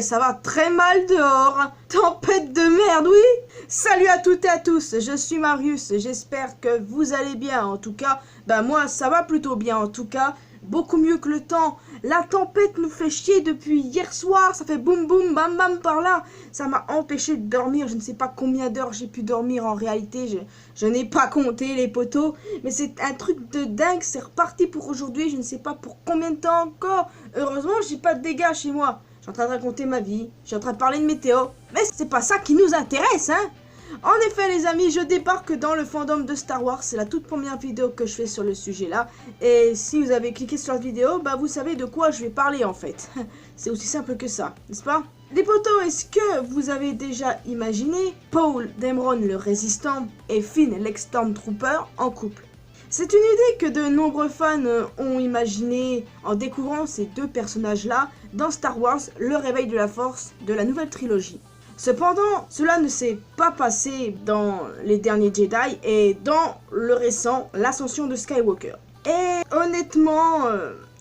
ça va très mal dehors. Tempête de merde, oui. Salut à toutes et à tous, je suis Marius, j'espère que vous allez bien. En tout cas, moi ça va plutôt bien en tout cas. Beaucoup mieux que le temps. La tempête nous fait chier depuis hier soir. Ça fait boum boum bam bam par là. Ça m'a empêché de dormir. Je ne sais pas combien d'heures j'ai pu dormir en réalité. Je n'ai pas compté les poteaux. Mais c'est un truc de dingue. C'est reparti pour aujourd'hui. Je ne sais pas pour combien de temps encore. Heureusement, j'ai pas de dégâts chez moi. Je suis en train de raconter ma vie. Je suis en train de parler de météo. Mais c'est pas ça qui nous intéresse, hein. En effet les amis, je débarque dans le fandom de Star Wars, c'est la toute première vidéo que je fais sur le sujet là. Et si vous avez cliqué sur la vidéo, vous savez de quoi je vais parler en fait. C'est aussi simple que ça, n'est-ce pas? Les potos, est-ce que vous avez déjà imaginé Paul Dameron le résistant et Finn l'ex-Stormtrooper en couple? C'est une idée que de nombreux fans ont imaginé en découvrant ces deux personnages-là dans Star Wars, le réveil de la force de la nouvelle trilogie. Cependant, cela ne s'est pas passé dans les derniers Jedi et dans le récent, l'ascension de Skywalker. Et honnêtement,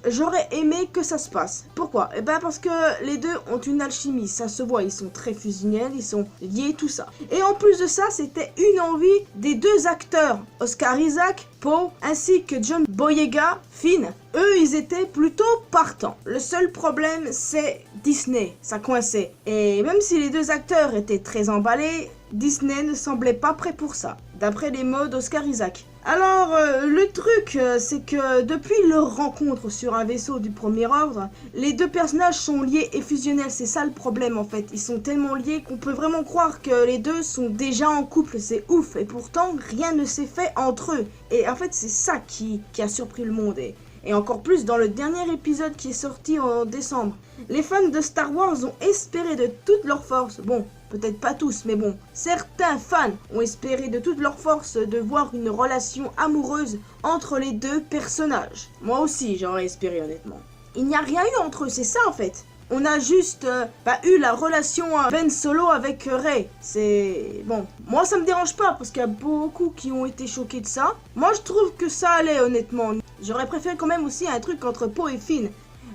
j'aurais aimé que ça se passe. Pourquoi? Parce que les deux ont une alchimie, ça se voit, ils sont très fusionnels, ils sont liés, tout ça. Et en plus de ça, c'était une envie des deux acteurs, Oscar Isaac, Poe, ainsi que John Boyega, Finn. Eux, ils étaient plutôt partants. Le seul problème, c'est Disney, ça coinçait. Et même si les deux acteurs étaient très emballés, Disney ne semblait pas prêt pour ça, d'après les mots d'Oscar Isaac. Alors, le truc, c'est que depuis leur rencontre sur un vaisseau du Premier Ordre, les deux personnages sont liés et fusionnels, c'est ça le problème en fait. Ils sont tellement liés qu'on peut vraiment croire que les deux sont déjà en couple, c'est ouf. Et pourtant, rien ne s'est fait entre eux. Et en fait, c'est ça qui a surpris le monde. Et encore plus dans le dernier épisode qui est sorti en décembre. Les fans de Star Wars ont espéré de toute leur force, bon, peut-être pas tous, mais bon, certains fans ont espéré de toute leur force de voir une relation amoureuse entre les deux personnages. Moi aussi, j'aurais espéré honnêtement. Il n'y a rien eu entre eux, c'est ça en fait. On a juste eu la relation Ben Solo avec Rey. C'est... bon, moi ça me dérange pas parce qu'il y a beaucoup qui ont été choqués de ça. Moi je trouve que ça allait honnêtement. J'aurais préféré quand même aussi un truc entre Poe et Finn.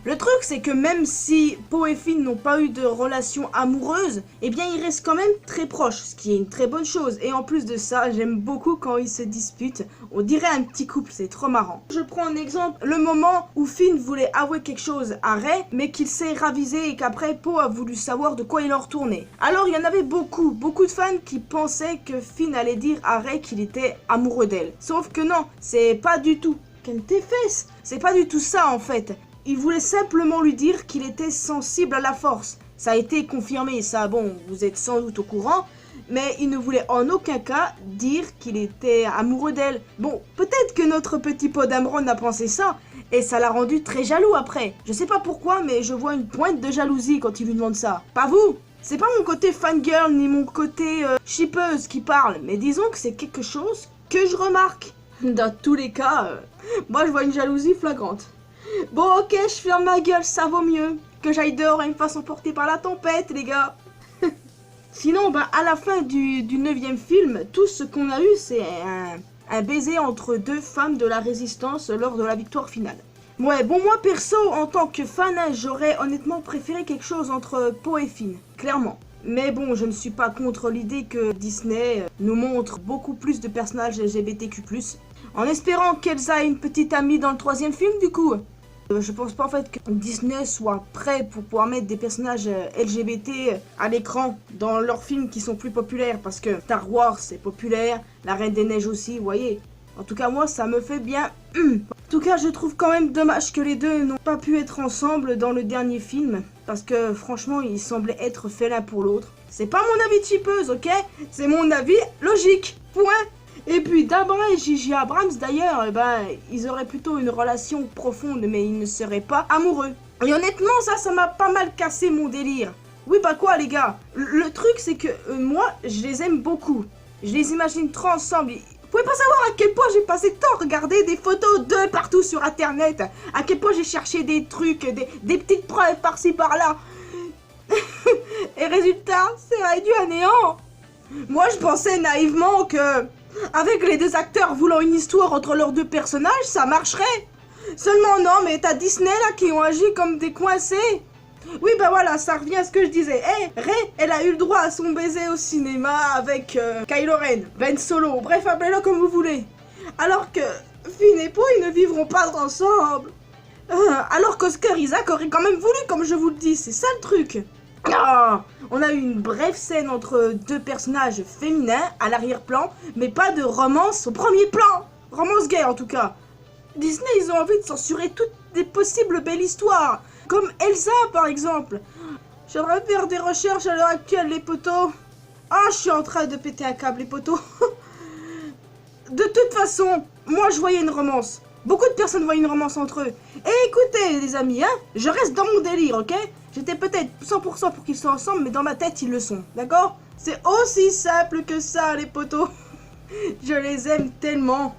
Le truc c'est que même si Poe et Finn n'ont pas eu de relation amoureuse, eh bien ils restent quand même très proches, ce qui est une très bonne chose. Et en plus de ça, j'aime beaucoup quand ils se disputent. On dirait un petit couple, c'est trop marrant. Je prends un exemple, le moment où Finn voulait avouer quelque chose à Rey, mais qu'il s'est ravisé et qu'après Poe a voulu savoir de quoi il en retournait. Alors il y en avait beaucoup de fans qui pensaient que Finn allait dire à Rey qu'il était amoureux d'elle. Sauf que non, c'est pas du tout. Qu'elle tes fesses, c'est pas du tout ça en fait. Il voulait simplement lui dire qu'il était sensible à la force. Ça a été confirmé, ça, bon, vous êtes sans doute au courant. Mais il ne voulait en aucun cas dire qu'il était amoureux d'elle. Bon, peut-être que notre petit Poe Dameron a pensé ça. Et ça l'a rendu très jaloux après. Je sais pas pourquoi, mais je vois une pointe de jalousie quand il lui demande ça. Pas vous? C'est pas mon côté fangirl ni mon côté shippeuse qui parle. Mais disons que c'est quelque chose que je remarque. Dans tous les cas, moi je vois une jalousie flagrante. Bon ok, je ferme ma gueule, ça vaut mieux que j'aille dehors et me fasse emporter par la tempête les gars. Sinon, à la fin du 9e film, tout ce qu'on a eu c'est un baiser entre deux femmes de la résistance lors de la victoire finale. Ouais, bon moi perso, en tant que fan, j'aurais honnêtement préféré quelque chose entre Poe et Finn, clairement. Mais bon, je ne suis pas contre l'idée que Disney nous montre beaucoup plus de personnages LGBTQ+, en espérant qu'Elsa ait une petite amie dans le 3e film du coup. Je pense pas en fait que Disney soit prêt pour pouvoir mettre des personnages LGBT à l'écran dans leurs films qui sont plus populaires, parce que Star Wars c'est populaire, La Reine des Neiges aussi, vous voyez. En tout cas moi ça me fait bien. En tout cas je trouve quand même dommage que les deux n'ont pas pu être ensemble dans le dernier film, parce que franchement ils semblaient être faits l'un pour l'autre. C'est pas mon avis de chipeuse, ok? C'est mon avis logique, point. Et puis Dabra et J.J. Abrams d'ailleurs, ils auraient plutôt une relation profonde, mais ils ne seraient pas amoureux. Et honnêtement ça m'a pas mal cassé mon délire. Oui quoi les gars, le truc c'est que moi je les aime beaucoup. Je les imagine trop ensemble. Vous pouvez pas savoir à quel point j'ai passé de temps à regarder des photos d'eux partout sur internet. À quel point j'ai cherché des trucs, des petites preuves par-ci par-là. Et résultat, c'est réduit à néant. Moi je pensais naïvement que avec les deux acteurs voulant une histoire entre leurs deux personnages, ça marcherait. Seulement non, mais t'as Disney là qui ont agi comme des coincés. Oui, bah voilà, ça revient à ce que je disais. Rey, elle a eu le droit à son baiser au cinéma avec Kylo Ren, Ben Solo, bref, appelez-le comme vous voulez. Alors que Finn et Poe, ils ne vivront pas ensemble. Alors qu'Oscar Isaac aurait quand même voulu, comme je vous le dis, c'est ça le truc. Ah, on a eu une brève scène entre deux personnages féminins à l'arrière-plan, mais pas de romance au premier plan. Romance gay en tout cas. Disney, ils ont envie de censurer toutes les possibles belles histoires, comme Elsa par exemple. J'aimerais faire des recherches à l'heure actuelle, les potos. Ah, je suis en train de péter un câble, les potos. De toute façon, moi je voyais une romance. Beaucoup de personnes voient une romance entre eux. Et écoutez, les amis, hein, je reste dans mon délire, ok? J'étais peut-être 100% pour qu'ils soient ensemble, mais dans ma tête, ils le sont, d'accord? C'est aussi simple que ça, les potos. Je les aime tellement.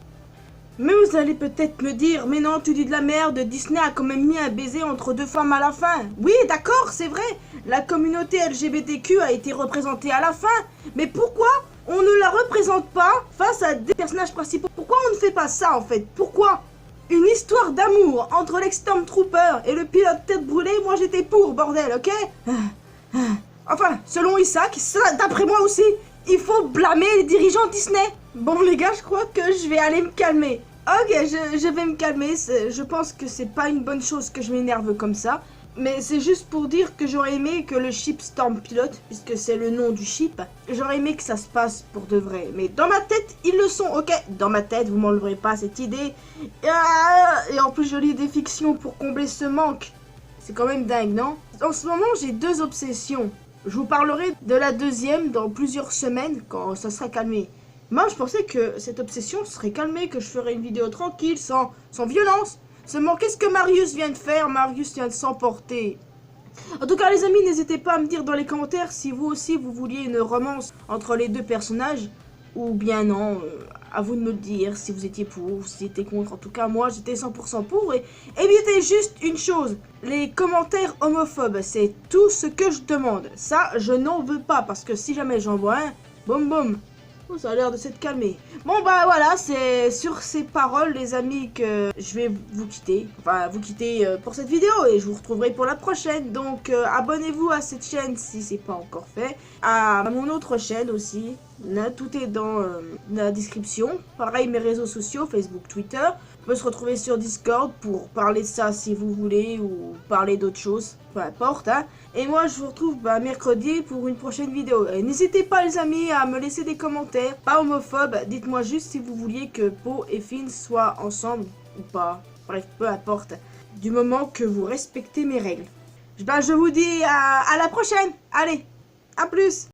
Mais vous allez peut-être me dire, mais non, tu dis de la merde, Disney a quand même mis un baiser entre deux femmes à la fin. Oui, d'accord, c'est vrai, la communauté LGBTQ a été représentée à la fin. Mais pourquoi on ne la représente pas face à des personnages principaux? Pourquoi on ne fait pas ça en fait? Pourquoi? Une histoire d'amour entre l'ex-Stormtrooper et le pilote tête brûlée, moi j'étais pour, bordel, ok? Enfin, selon Isaac, d'après moi aussi, il faut blâmer les dirigeants Disney. Bon les gars, je crois que je vais aller me calmer. Ok, je vais me calmer, je pense que c'est pas une bonne chose que je m'énerve comme ça. Mais c'est juste pour dire que j'aurais aimé que le ship Storm Pilote, puisque c'est le nom du ship, j'aurais aimé que ça se passe pour de vrai. Mais dans ma tête, ils le sont, ok? Dans ma tête, vous m'enleverez pas cette idée. Et en plus, je lis des fictions pour combler ce manque. C'est quand même dingue, non? En ce moment, j'ai deux obsessions. Je vous parlerai de la deuxième dans plusieurs semaines, quand ça sera calmé. Moi, je pensais que cette obsession serait calmée, que je ferais une vidéo tranquille, sans violence. Seulement, qu'est-ce que Marius vient de faire? Marius vient de s'emporter. En tout cas, les amis, n'hésitez pas à me dire dans les commentaires si vous aussi, vous vouliez une romance entre les deux personnages. Ou bien non, à vous de me le dire si vous étiez pour ou si vous étiez contre. En tout cas, moi, j'étais 100% pour. Et évitez juste une chose, les commentaires homophobes, c'est tout ce que je demande. Ça, je n'en veux pas, parce que si jamais j'en vois un, boum boum. Oh, ça a l'air de s'être calmé. Bon bah voilà, c'est sur ces paroles les amis que je vais vous quitter. Enfin vous quitter pour cette vidéo et je vous retrouverai pour la prochaine. Donc abonnez-vous à cette chaîne si c'est pas encore fait. À mon autre chaîne aussi. Là, tout est dans la description. Pareil mes réseaux sociaux, Facebook, Twitter. On peut se retrouver sur Discord pour parler de ça si vous voulez ou parler d'autres choses. Peu importe, hein. Et moi, je vous retrouve mercredi pour une prochaine vidéo. N'hésitez pas, les amis, à me laisser des commentaires. Pas homophobes. Dites-moi juste si vous vouliez que Poe et Finn soient ensemble ou pas. Bref, peu importe. Du moment que vous respectez mes règles. Je vous dis à la prochaine. Allez, à plus.